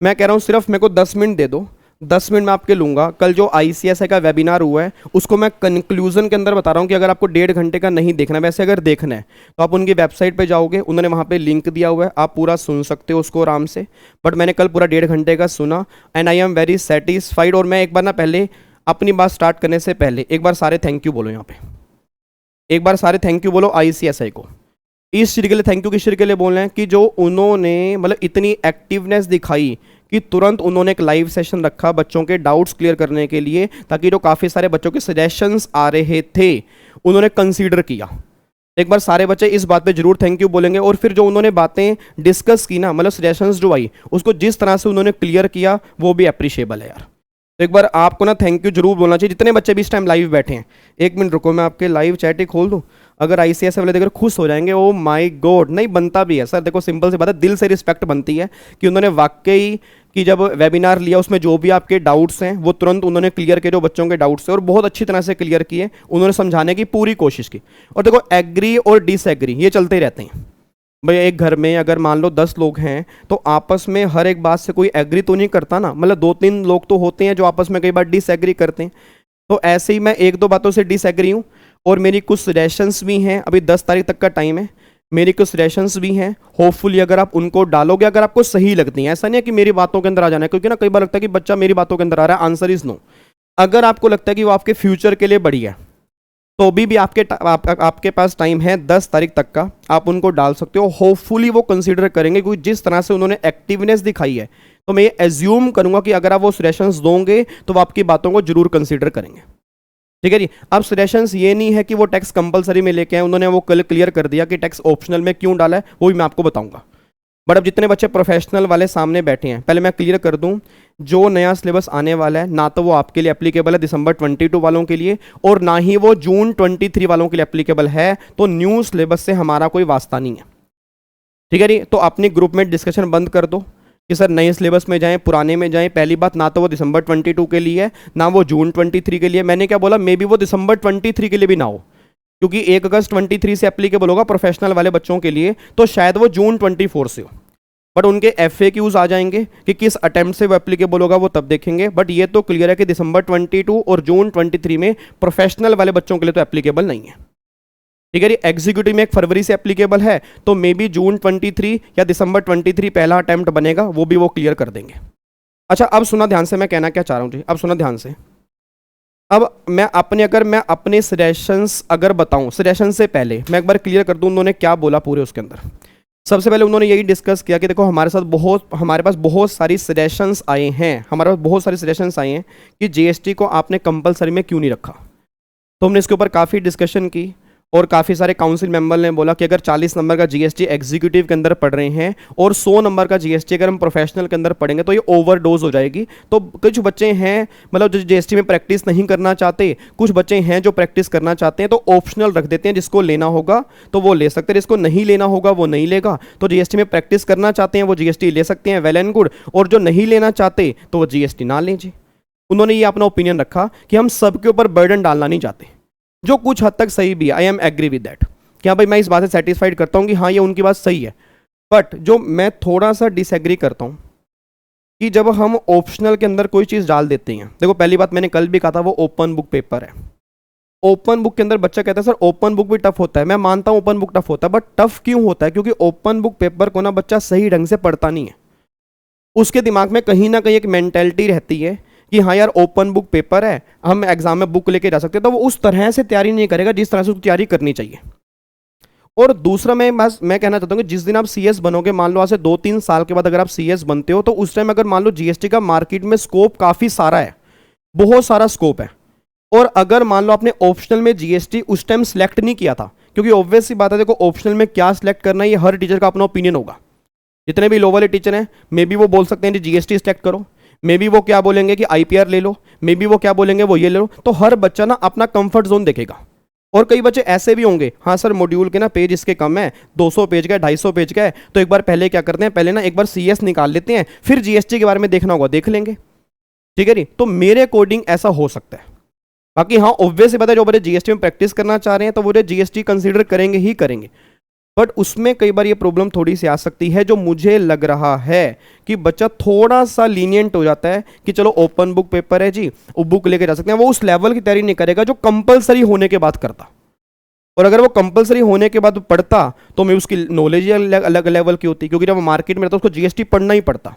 मैं कह रहा हूँ सिर्फ मेरे को 10 मिनट दे दो, 10 मिनट मैं आपके लूँगा। कल जो ICSI का वेबिनार हुआ है उसको मैं कंक्लूजन के अंदर बता रहा हूँ कि अगर आपको 1.5 घंटे का नहीं देखना, वैसे अगर देखना है तो आप उनकी वेबसाइट पे जाओगे, उन्होंने वहाँ पे लिंक दिया हुआ है, आप पूरा सुन सकते हो उसको आराम से। बट मैंने कल पूरा 1.5 घंटे का सुना and I am very satisfied. और मैं एक बार ना पहले अपनी बात स्टार्ट करने से पहले एक बार सारे थैंक यू बोलो यहाँ पे, एक बार सारे थैंक यू बोलो ICSI को। इस चीज़ के लिए थैंक यू, किस चीज़ के लिए बोल रहे हैं कि जो उन्होंने मतलब इतनी एक्टिवनेस दिखाई कि तुरंत उन्होंने एक लाइव सेशन रखा बच्चों के डाउट्स क्लियर करने के लिए, ताकि जो काफ़ी सारे बच्चों के सजेशंस आ रहे थे उन्होंने कंसीडर किया। एक बार सारे बच्चे इस बात पे जरूर थैंक यू बोलेंगे। और फिर जो उन्होंने बातें डिस्कस की ना, मतलब सजेशंस जो आई उसको जिस तरह से उन्होंने क्लियर किया वो भी अप्रिशिएबल है यार। तो एक बार आपको ना थैंक यू जरूर बोलना चाहिए, जितने बच्चे भी इस टाइम लाइव बैठे हैं। एक मिनट रुको, मैं आपके लाइव चैट ही खोल दूं। अगर ICSI वाले देखकर खुश हो जाएंगे, ओ माय गॉड। नहीं बनता भी है सर, देखो सिंपल सी बात है, दिल से रिस्पेक्ट बनती है कि उन्होंने वाकई कि जब वेबिनार लिया उसमें जो भी आपके डाउट्स हैं वो तुरंत उन्होंने क्लियर किए, जो बच्चों के डाउट्स हैं, और बहुत अच्छी तरह से क्लियर किए। उन्होंने समझाने की पूरी कोशिश की। और देखो एग्री और डिसएग्री ये चलते ही रहते हैं भाई। एक घर में अगर मान लो 10 लोग हैं तो आपस में हर एक बात से कोई एग्री तो नहीं करता ना, मतलब 2-3 लोग तो होते हैं जो आपस में कई बार डिसएग्री करते हैं। तो ऐसे ही मैं 1-2 बातों से डिसएग्री हूँ और मेरी कुछ सजेशंस भी हैं। अभी 10 तारीख तक का टाइम है, मेरी कुछ सजेशंस भी हैं। होपफुली अगर आप उनको डालोगे, अगर आपको सही लगती हैं, ऐसा नहीं है कि मेरी बातों के अंदर आ जाना है, क्योंकि ना कई बार लगता है कि बच्चा मेरी बातों के अंदर आ रहा है। Answer is no. अगर आपको लगता है कि वो आपके फ्यूचर के लिए बढ़िया है तो भी आपके पास टाइम है 10 तारीख तक का, आप उनको डाल सकते हो। होपफुली वो कंसीडर करेंगे, क्योंकि जिस तरह से उन्होंने एक्टिवनेस दिखाई है तो मैं ये एज्यूम करूंगा कि अगर आप वो सजेशंस दोगे तो वो आपकी बातों को जरूर कंसीडर करेंगे। ठीक है जी। अब सजेशंस ये नहीं है कि वो टैक्स कंपलसरी में लेके आए, उन्होंने वो कल क्लियर कर दिया कि टैक्स ऑप्शनल में क्यों डाला है, वो भी मैं आपको बताऊंगा। बट अब जितने बच्चे प्रोफेशनल वाले सामने बैठे हैं, पहले मैं क्लियर कर दूं, जो नया सिलेबस आने वाला है ना तो वो आपके लिए एप्लीकेबल है दिसंबर 22 वालों के लिए, और ना ही वो जून 23 वालों के लिए एप्लीकेबल है। तो न्यू सिलेबस से हमारा कोई वास्ता नहीं है। ठीक है जी। तो अपनी ग्रुप में डिस्कशन बंद कर दो कि सर नए सिलेबस में जाएं पुराने में जाएं। पहली बात, ना तो वो दिसंबर 22 के लिए है ना वो जून 23 के लिए। मैंने क्या बोला, मे बी वो दिसंबर 23 के लिए भी ना हो, क्योंकि 1 अगस्त 23 से एप्लीकेबल होगा प्रोफेशनल वाले बच्चों के लिए, तो शायद वो जून 24 से हो। बट उनके FAQs आ जाएंगे कि किस अटेम्प्ट से वो एप्लीकेबल होगा, वो तब देखेंगे। बट ये तो क्लियर है कि दिसंबर 22 और जून 23 में प्रोफेशनल वाले बच्चों के लिए तो एप्लीकेबल नहीं है। ठीक है जी। एग्जीक्यूटिव में 1 फरवरी से एप्लीकेबल है, तो मे बी जून 23 या दिसंबर 23 पहला अटेम्प्ट बनेगा, वो भी वो क्लियर कर देंगे। अच्छा अब सुना ध्यान से, मैं कहना क्या चाह रहा हूँ जी, अब सुना ध्यान से। अब मैं अपने सजेशंस अगर बताऊं, सजेशन से पहले मैं एक बार क्लियर कर दूं उन्होंने क्या बोला पूरे उसके अंदर। सबसे पहले उन्होंने यही डिस्कस किया कि देखो हमारे पास बहुत सारी सजेशंस आए हैं, हमारे पास बहुत सारी सजेशंस आए हैं कि GST को आपने कंपलसरी में क्यों नहीं रखा। तो हमने इसके ऊपर काफ़ी डिस्कशन की और काफ़ी सारे काउंसिल मेंबर ने बोला कि अगर 40 नंबर का GST एग्जीक्यूटिव के अंदर पढ़ रहे हैं और 100 नंबर का GST अगर हम प्रोफेशनल के अंदर पढ़ेंगे तो ये ओवरडोज हो जाएगी। तो कुछ बच्चे हैं मतलब जो GST में प्रैक्टिस नहीं करना चाहते, कुछ बच्चे हैं जो प्रैक्टिस करना चाहते हैं, तो ऑप्शनल रख देते हैं। जिसको लेना होगा तो वो ले सकते हैं, जिसको नहीं लेना होगा वो नहीं लेगा। तो GST में प्रैक्टिस करना चाहते हैं वो GST ले सकते हैं, वेल एंड गुड। और जो नहीं लेना चाहते तो वो GST ना लें जी। उन्होंने ये अपना ओपिनियन रखा कि हम सबके ऊपर बर्डन डालना नहीं चाहते, जो कुछ हद तक सही भी है। I am agree with that कि हाँ भाई, मैं इस बात से सेटिस्फाइड करता हूँ कि हाँ ये उनकी बात सही है। बट जो मैं थोड़ा सा डिसएग्री करता हूँ कि जब हम ऑप्शनल के अंदर कोई चीज़ डाल देते हैं, देखो पहली बात मैंने कल भी कहा था, वो ओपन बुक पेपर है। ओपन बुक के अंदर बच्चा कहता है सर ओपन बुक भी टफ होता है। मैं मानता हूँ ओपन बुक टफ होता है, बट टफ क्यों होता है? क्योंकि ओपन बुक पेपर को ना बच्चा सही ढंग से पढ़ता नहीं है। उसके दिमाग में कहीं ना कहीं एक मेंटेलिटी रहती है कि हाँ यार ओपन बुक पेपर है, हम एग्जाम में बुक लेके जा सकते हैं, तो वो उस तरह से तैयारी नहीं करेगा जिस तरह से उसकी तैयारी करनी चाहिए। और दूसरा मैं कहना चाहता हूँ कि जिस दिन आप CS बनोगे, मान लो आज से 2-3 साल के बाद अगर आप CS बनते हो, तो उस टाइम अगर मान लो GST का मार्केट में स्कोप काफ़ी सारा है, बहुत सारा स्कोप है। और अगर मान लो आपने ऑप्शनल में GST उस टाइम सेलेक्ट नहीं किया था, क्योंकि ऑब्वियस सी बात है, देखो ऑप्शनल में क्या सिलेक्ट करना है ये हर टीचर का अपना ओपिनियन होगा। जितने भी लो वाले टीचर हैं मे बी वो बोल सकते हैं जी GST सेलेक्ट करो, मे बी वो क्या बोलेंगे कि IPR ले लो, मे बी वो क्या बोलेंगे वो ये ले लो। तो हर बच्चा ना अपना कंफर्ट जोन देखेगा। और कई बच्चे ऐसे भी होंगे, हाँ सर मॉड्यूल के ना पेज इसके कम है, 200 पेज का है, 250 पेज का है, तो एक बार पहले क्या करते हैं, पहले ना एक बार CS निकाल लेते हैं, फिर GST के बारे में देखना होगा देख लेंगे। ठीक है जी। तो मेरे अकॉर्डिंग ऐसा हो सकता है। बाकी हाँ ऑब्वियस बात है, जो बच्चे GST में प्रैक्टिस करना चाह रहे हैं तो वो GST कंसिडर करेंगे ही करेंगे। बट उसमें कई बार ये प्रॉब्लम थोड़ी सी आ सकती है, जो मुझे लग रहा है कि बच्चा थोड़ा सा लीनियंट हो जाता है कि चलो ओपन बुक पेपर है जी, वो बुक लेके जा सकते हैं, वो उस लेवल की तैयारी नहीं करेगा जो कंपलसरी होने के बाद करता। और अगर वो कंपलसरी होने के बाद पढ़ता तो मैं उसकी नॉलेज ही अलग लेवल की होती, क्योंकि जब मार्केट में रहता उसको जीएसटी पढ़ना ही पड़ता।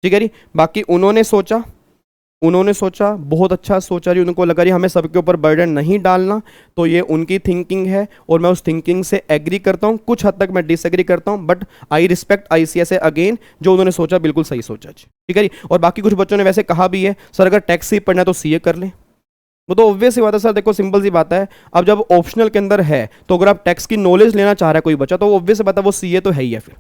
ठीक है जी। बाकी उन्होंने सोचा बहुत अच्छा सोचा जी, उनको लगा जी हमें सबके ऊपर बर्डन नहीं डालना, तो ये उनकी थिंकिंग है और मैं उस थिंकिंग से एग्री करता हूँ। कुछ हद तक मैं डिसएग्री करता हूँ, but I respect ICSE again, जो उन्होंने सोचा बिल्कुल सही सोचा जी। ठीक है जी। और बाकी कुछ बच्चों ने वैसे कहा भी है सर अगर टैक्स ही पढ़ना है तो सीए कर ले। वो तो ऑब्वियस सी बात है सर, देखो सिंपल सी बात है, अब जब ऑप्शनल के अंदर है तो अगर आप टैक्स की नॉलेज लेना चाह रहा है कोई बच्चा, तो ऑब्वियस सी बात है वो सीए तो है ही है फिर,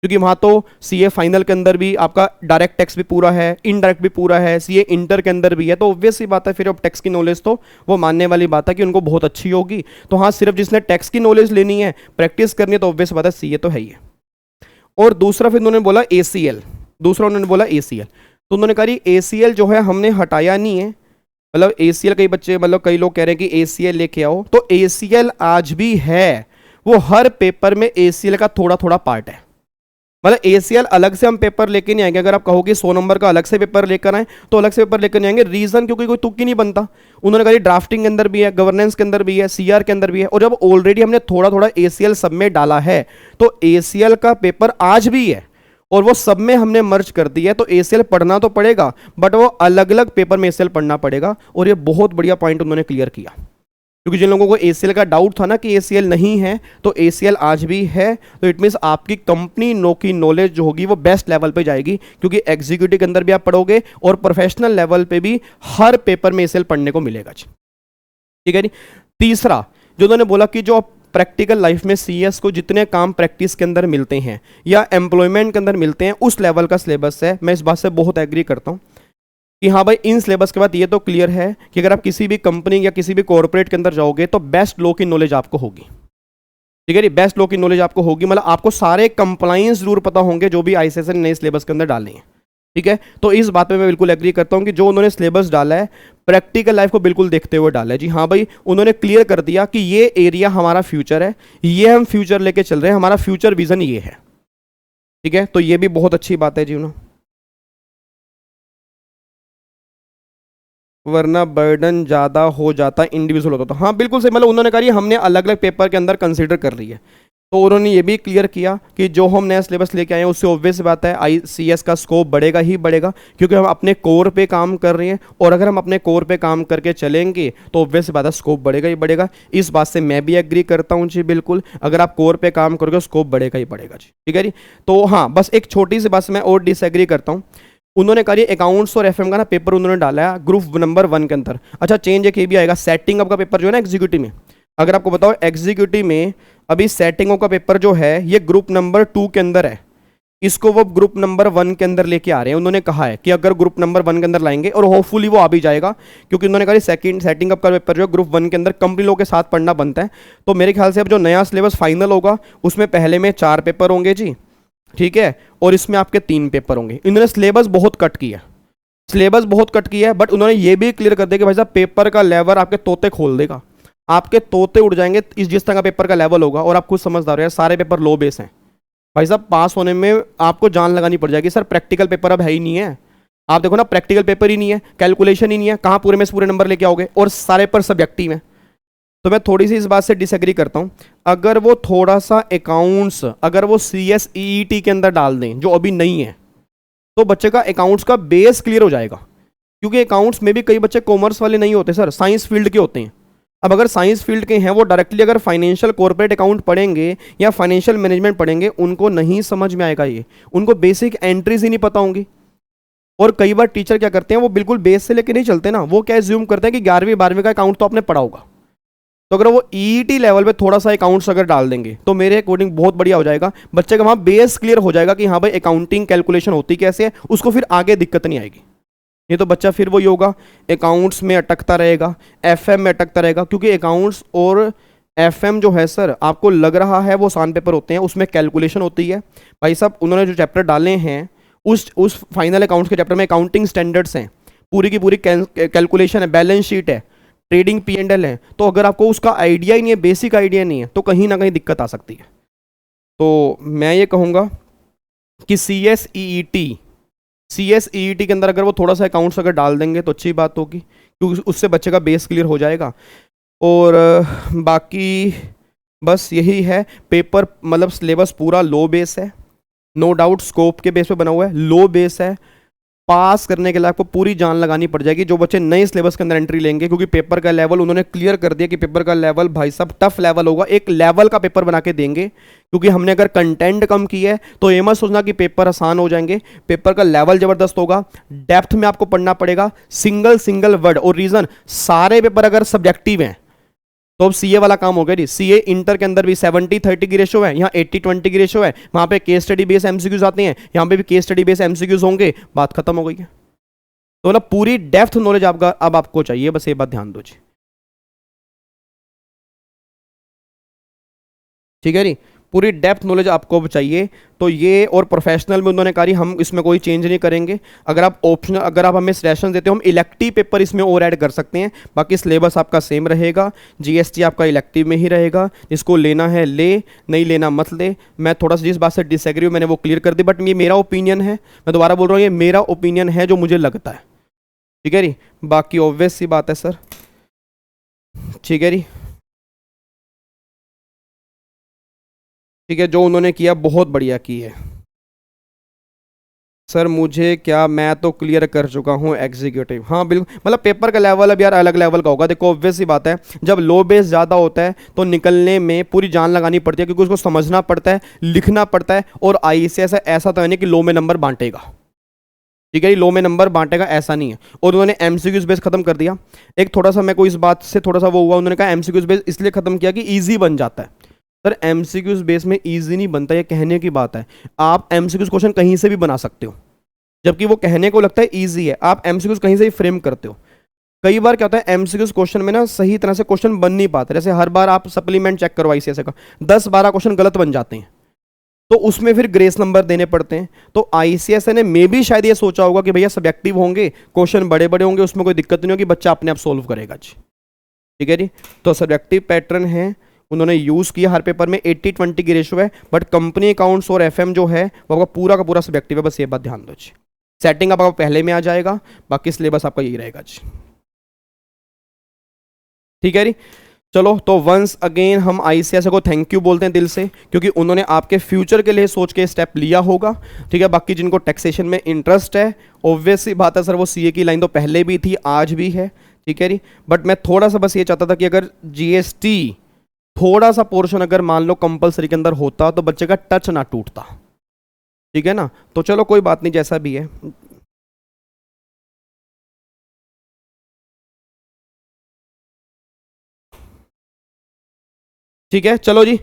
क्योंकि वहाँ तो सीए फाइनल के अंदर भी आपका डायरेक्ट टैक्स भी पूरा है, इनडायरेक्ट भी पूरा है, सीए इंटर के अंदर भी है, तो ऑब्वियस सी बात है फिर अब टैक्स की नॉलेज तो वो मानने वाली बात है कि उनको बहुत अच्छी होगी। तो हाँ, सिर्फ जिसने टैक्स की नॉलेज लेनी है, प्रैक्टिस करनी है, तो ऑब्वियस बात है सीए तो है ही है। और दूसरा फिर उन्होंने बोला एसीएल, तो उन्होंने कहा एसीएल जो है हमने हटाया नहीं है, मतलब एसीएल कई बच्चे मतलब कई लोग कह रहे हैं कि एसीएल लेके आओ, तो एसीएल आज भी है, वो हर पेपर में एसीएल का थोड़ा थोड़ा पार्ट है। मतलब एसीएल अलग से हम पेपर लेके नहीं आएंगे, अगर आप कहोगे 100 नंबर का अलग से पेपर लेकर आए तो अलग से पेपर लेकर नहीं आएंगे, रीजन क्योंकि कोई तुक्की नहीं बनता। उन्होंने कहा ड्राफ्टिंग के अंदर भी है, गवर्नेंस के अंदर भी है, सीआर के अंदर भी है, और जब ऑलरेडी हमने थोड़ा थोड़ा एसीएल सब में डाला है तो एसीएल का पेपर आज भी है और वो सब में हमने मर्ज कर दिया है, तो एसीएल पढ़ना तो पड़ेगा बट वो अलग अलग पेपर में एसीएल पढ़ना पड़ेगा। और ये बहुत बढ़िया पॉइंट उन्होंने क्लियर किया, क्योंकि जिन लोगों को एसीएल का डाउट था ना कि एसीएल नहीं है, तो एसीएल आज भी है, तो इट मीन्स आपकी कंपनी नो की नॉलेज जो होगी वो बेस्ट लेवल पे जाएगी, क्योंकि एग्जीक्यूटिव के अंदर भी आप पढ़ोगे और प्रोफेशनल लेवल पे भी हर पेपर में एसीएल पढ़ने को मिलेगा जी। ठीक है जी। तीसरा जो उन्होंने बोला कि जो प्रैक्टिकल लाइफ में सीएस को जितने काम प्रैक्टिस के अंदर मिलते हैं या एम्प्लॉयमेंट के अंदर मिलते हैं उस लेवल का सिलेबस है। मैं इस बात से बहुत एग्री करता हूँ कि हाँ भाई, इन सिलेबस के बाद ये तो क्लियर है कि अगर आप किसी भी कंपनी या किसी भी कॉर्पोरेट के अंदर जाओगे तो बेस्ट लॉ की नॉलेज आपको होगी। ठीक है जी, बेस्ट लॉ की नॉलेज आपको होगी, मतलब आपको सारे कंप्लाइंस जरूर पता होंगे जो भी आईसीएसई ने नए सिलेबस के अंदर डाले हैं। ठीक है, तो इस बात पे मैं बिल्कुल एग्री करता हूँ कि जो उन्होंने सिलेबस डाला है प्रैक्टिकल लाइफ को बिल्कुल देखते हुए डाला है जी। हाँ भाई, उन्होंने क्लियर कर दिया कि ये एरिया हमारा फ्यूचर है, ये हम फ्यूचर लेके चल रहे हैं, हमारा फ्यूचर विजन ये है। ठीक है, तो ये भी बहुत अच्छी बात है जी उन्होंने, वरना बर्डन ज़्यादा हो जाता इंडिविजुअल होता। तो हाँ बिल्कुल सही, मतलब उन्होंने कहा हमने अलग अलग पेपर के अंदर कंसीडर कर रही है, तो उन्होंने ये भी क्लियर किया कि जो हम नया सिलेबस लेके आए हैं उससे ऑब्वियस बात है आईसीएस का स्कोप बढ़ेगा ही बढ़ेगा, क्योंकि हम अपने कोर पे काम कर रहे हैं, और अगर हम अपने कोर पे काम करके चलेंगे तो ऑब्वियस बात है स्कोप बढ़ेगा ही बढ़ेगा। इस बात से मैं भी एग्री करता हूँ जी, बिल्कुल, अगर आप कोर पे काम करोगे स्कोप बढ़ेगा ही बढ़ेगा जी। ठीक है जी। तो हाँ, बस एक छोटी सी बात से मैं और डिसएग्री करता हूँ। उन्होंने कहा अकाउंट्स और एफएम का ना पेपर उन्होंने डाला है ग्रुप नंबर 1 के अंदर। अच्छा, चेंज एक ये भी आएगा, सेटिंग अप का पेपर जो है ना एग्जीक्यूटिव में, अगर आपको बताओ एग्जीक्यूटिव में अभी सेटिंगों का पेपर जो है ये ग्रुप नंबर 2 के अंदर है, इसको वो ग्रुप नंबर 1 के अंदर लेके आ रहे हैं। उन्होंने कहा है कि अगर ग्रुप नंबर 1 के अंदर लाएंगे, और होपफुली वो आ भी जाएगा, क्योंकि उन्होंने कहा सेटिंग अप का पेपर जो है ग्रुप 1 के अंदर कंपनी लोग के साथ पढ़ना बनता है। तो मेरे ख्याल से अब जो नया सिलेबस फाइनल होगा उसमें पहले में 4 पेपर होंगे जी, ठीक है, और इसमें आपके 3 पेपर होंगे। इन्होंने सिलेबस बहुत कट किया है, बट उन्होंने ये भी क्लियर कर दिया कि भाई साहब पेपर का लेवल आपके तोते खोल देगा, आपके तोते उड़ जाएंगे इस जिस तरह का पेपर का लेवल होगा। और आप खुद समझदार हो यार, सारे पेपर लो बेस हैं भाई साहब, पास होने में आपको जान लगानी पड़ जाएगी। सर प्रैक्टिकल पेपर अब है ही नहीं है, आप देखो ना, प्रैक्टिकल पेपर ही नहीं है, कैलकुलेशन ही नहीं है, कहाँ पूरे में से पूरे नंबर लेके आओगे, और सारे पर सब्जेक्टिव है। तो मैं थोड़ी सी इस बात से डिसएग्री करता हूँ। अगर वो थोड़ा सा अकाउंट्स अगर वो CSEET के अंदर डाल दें जो अभी नहीं है, तो बच्चे का अकाउंट्स का बेस क्लियर हो जाएगा, क्योंकि अकाउंट्स में भी कई बच्चे कॉमर्स वाले नहीं होते सर, साइंस फील्ड के होते हैं। अब अगर साइंस फील्ड के हैं, वो डायरेक्टली अगर फाइनेंशियल कॉर्पोरेट अकाउंट पढ़ेंगे या फाइनेंशियल मैनेजमेंट पढ़ेंगे, उनको नहीं समझ में आएगा ये, उनको बेसिक एंट्रीज ही नहीं पता होंगी। और कई बार टीचर क्या करते हैं, वो बिल्कुल बेस से लेके नहीं चलते ना, वो क्या एज्यूम करते हैं कि 11वीं 12वीं का अकाउंट तो आपने पढ़ा होगा। तो अगर वो EET लेवल पे थोड़ा सा अकाउंट्स अगर डाल देंगे तो मेरे अकॉर्डिंग बहुत बढ़िया हो जाएगा, बच्चे का वहाँ बेस क्लियर हो जाएगा कि हाँ भाई अकाउंटिंग कैलकुलेशन होती कैसे है, उसको फिर आगे दिक्कत नहीं आएगी। ये तो बच्चा फिर वही होगा, अकाउंट्स में अटकता रहेगा, FM में अटकता रहेगा, क्योंकि अकाउंट्स और FM जो है सर, आपको लग रहा है वो आसान पेपर होते हैं, उसमें कैलकुलेशन होती है। भाई साहब उन्होंने जो चैप्टर डाले हैं उस फाइनल अकाउंट्स के चैप्टर में अकाउंटिंग स्टैंडर्ड्स हैं, पूरी की पूरी कैलकुलेशन है, बैलेंस शीट है, ट्रेडिंग P&L है। तो अगर आपको उसका आइडिया ही नहीं है, बेसिक आइडिया नहीं है, तो कहीं ना कहीं दिक्कत आ सकती है। तो मैं ये कहूँगा कि सी एस ई टी के अंदर अगर वो थोड़ा सा अकाउंट्स अगर डाल देंगे तो अच्छी बात होगी, क्योंकि उससे बच्चे का बेस क्लियर हो जाएगा। और बाकी बस यही है। पेपर मतलब सिलेबस पूरा लो बेस है, नो डाउट स्कोप के बेस पे बना हुआ है, लो बेस है। पास करने के लिए आपको पूरी जान लगानी पड़ जाएगी जो बच्चे नए सिलेबस के अंदर एंट्री लेंगे, क्योंकि पेपर का लेवल उन्होंने क्लियर कर दिया कि पेपर का लेवल भाई साहब टफ लेवल होगा। एक लेवल का पेपर बना के देंगे, क्योंकि हमने अगर कंटेंट कम की है तो ये मत सोचना कि पेपर आसान हो जाएंगे। पेपर का लेवल जबरदस्त होगा, डेप्थ में आपको पढ़ना पड़ेगा, सिंगल सिंगल वर्ड। और रीजन, सारे पेपर अगर सब्जेक्टिव हैं तो अब सीए वाला काम हो गया जी। सीए इंटर के अंदर भी 70-30 की रेशो है, यहाँ 80-20 की रेशो है। वहां पे केस स्टडी बेस एमसीक्यूज आते हैं, यहाँ पे भी केस स्टडी बेस एमसीक्यूज होंगे, बात खत्म हो गई है। तो ना पूरी डेप्थ नॉलेज आपका अब आपको चाहिए, बस ये बात ध्यान दो जी, ठीक है जी। पूरी डेप्थ नॉलेज आपको अब चाहिए। तो ये और प्रोफेशनल में उन्होंने कहा हम इसमें कोई चेंज नहीं करेंगे। अगर आप ऑप्शनल, अगर आप हमें सजेशन देते हो हम इलेक्टिव पेपर इसमें और ऐड कर सकते हैं, बाकी सिलेबस आपका सेम रहेगा। जीएसटी आपका इलेक्टिव में ही रहेगा, जिसको लेना है ले, नहीं लेना मत ले। मैं थोड़ा सा जिस बात से डिसएग्री हूँ मैंने वो क्लियर कर दी, बट ये मेरा ओपिनियन है, मैं दोबारा बोल रहा हूँ ये मेरा ओपिनियन है जो मुझे लगता है, ठीक है जी। बाकी ऑब्वियस सी बात है सर, ठीक है जी, ठीक है। जो उन्होंने किया बहुत बढ़िया की है सर। मुझे क्या, मैं तो क्लियर कर चुका हूँ एग्जीक्यूटिव, हाँ बिल्कुल। मतलब पेपर का लेवल अब यार अलग लेवल का होगा। देखो ऑब्वियस सी बात है, जब लो बेस ज़्यादा होता है तो निकलने में पूरी जान लगानी पड़ती है, क्योंकि उसको समझना पड़ता है, लिखना पड़ता है। और आईसीएस ऐसा तो है नहीं कि लो में नंबर बांटेगा, ठीक है जी, लो में नंबर बांटेगा ऐसा नहीं है। और उन्होंने एमसीक्यूज बेस खत्म कर दिया। एक थोड़ा सा मैं को इस बात से थोड़ा सा वो हुआ, उन्होंने कहा एमसीक्यूज बेस इसलिए खत्म किया कि ईजी बन जाता है। सर एमसीक्यूज बेस में इजी नहीं बनता, ये कहने की बात है। आप एमसीक्यूज क्वेश्चन कहीं से भी बना सकते हो, जबकि वो कहने को लगता है इजी है। आप एमसीक्यूज कहीं से भी फ्रेम करते हो। कई बार क्या होता है एमसीक्यूज क्वेश्चन में ना सही तरह से क्वेश्चन बन नहीं पाते। जैसे हर बार आप सप्लीमेंट चेक करो आईसीएस का, 10-12 क्वेश्चन गलत बन जाते हैं, तो उसमें फिर ग्रेस नंबर देने पड़ते हैं। तो आईसीएस ने मे भी शायद ये सोचा होगा कि भैया सब्जेक्टिव होंगे, क्वेश्चन बड़े बड़े होंगे, उसमें कोई दिक्कत नहीं होगी, बच्चा अपने आप सोल्व करेगा जी, ठीक है जी। तो सब्जेक्टिव पैटर्न है, उन्होंने यूज़ किया। हर पेपर में 80-20 की रेशो है, बट कंपनी अकाउंट्स और एफएम जो है वो आपका पूरा का पूरा सब्जेक्टिव है, बस ये बात ध्यान दो जी। सेटिंग आपका पहले में आ जाएगा, बाकी सिलेबस आपका यही रहेगा जी, ठीक है जी। चलो तो वंस अगेन हम आईसीएस को थैंक यू बोलते हैं दिल से, क्योंकि उन्होंने आपके फ्यूचर के लिए सोच के स्टेप लिया होगा, ठीक है। बाकी जिनको टैक्सेशन में इंटरेस्ट है, ऑब्वियस सी बात है सर, वो सीए की लाइन तो पहले भी थी आज भी है, ठीक है जी। बट मैं थोड़ा सा बस ये चाहता था कि अगर जीएसटी थोड़ा सा पोर्शन अगर मान लो कंपलसरी के अंदर होता तो बच्चे का टच ना टूटता, ठीक है ना। तो चलो कोई बात नहीं, जैसा भी है। ठीक है चलो जी।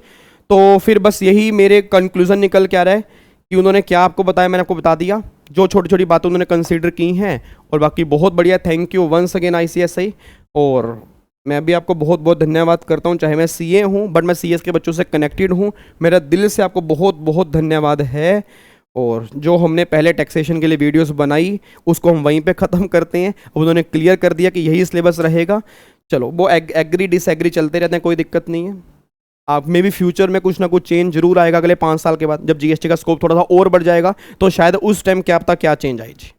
तो फिर बस यही मेरे कंक्लूजन निकल के आ रहा है कि उन्होंने क्या आपको बताया मैंने आपको बता दिया, जो छोटी छोटी बातें उन्होंने कंसीडर की हैं। और बाकी बहुत बढ़िया, thank you once again ICSI. और मैं भी आपको बहुत बहुत धन्यवाद करता हूं, चाहे मैं सीए हूं बट मैं सीएस के बच्चों से कनेक्टेड हूं। मेरा दिल से आपको बहुत बहुत धन्यवाद है। और जो हमने पहले टैक्सेशन के लिए वीडियोस बनाई उसको हम वहीं पे ख़त्म करते हैं। अब उन्होंने क्लियर कर दिया कि यही सिलेबस रहेगा। चलो वो एग्री डिसएग्री चलते रहते हैं, कोई दिक्कत नहीं है। आप में भी फ्यूचर में कुछ ना कुछ चेंज जरूर आएगा अगले 5 साल के बाद, जब जीएसटी का स्कोप थोड़ा सा और बढ़ जाएगा तो शायद उस टाइम क्या पता क्या चेंज आए जी।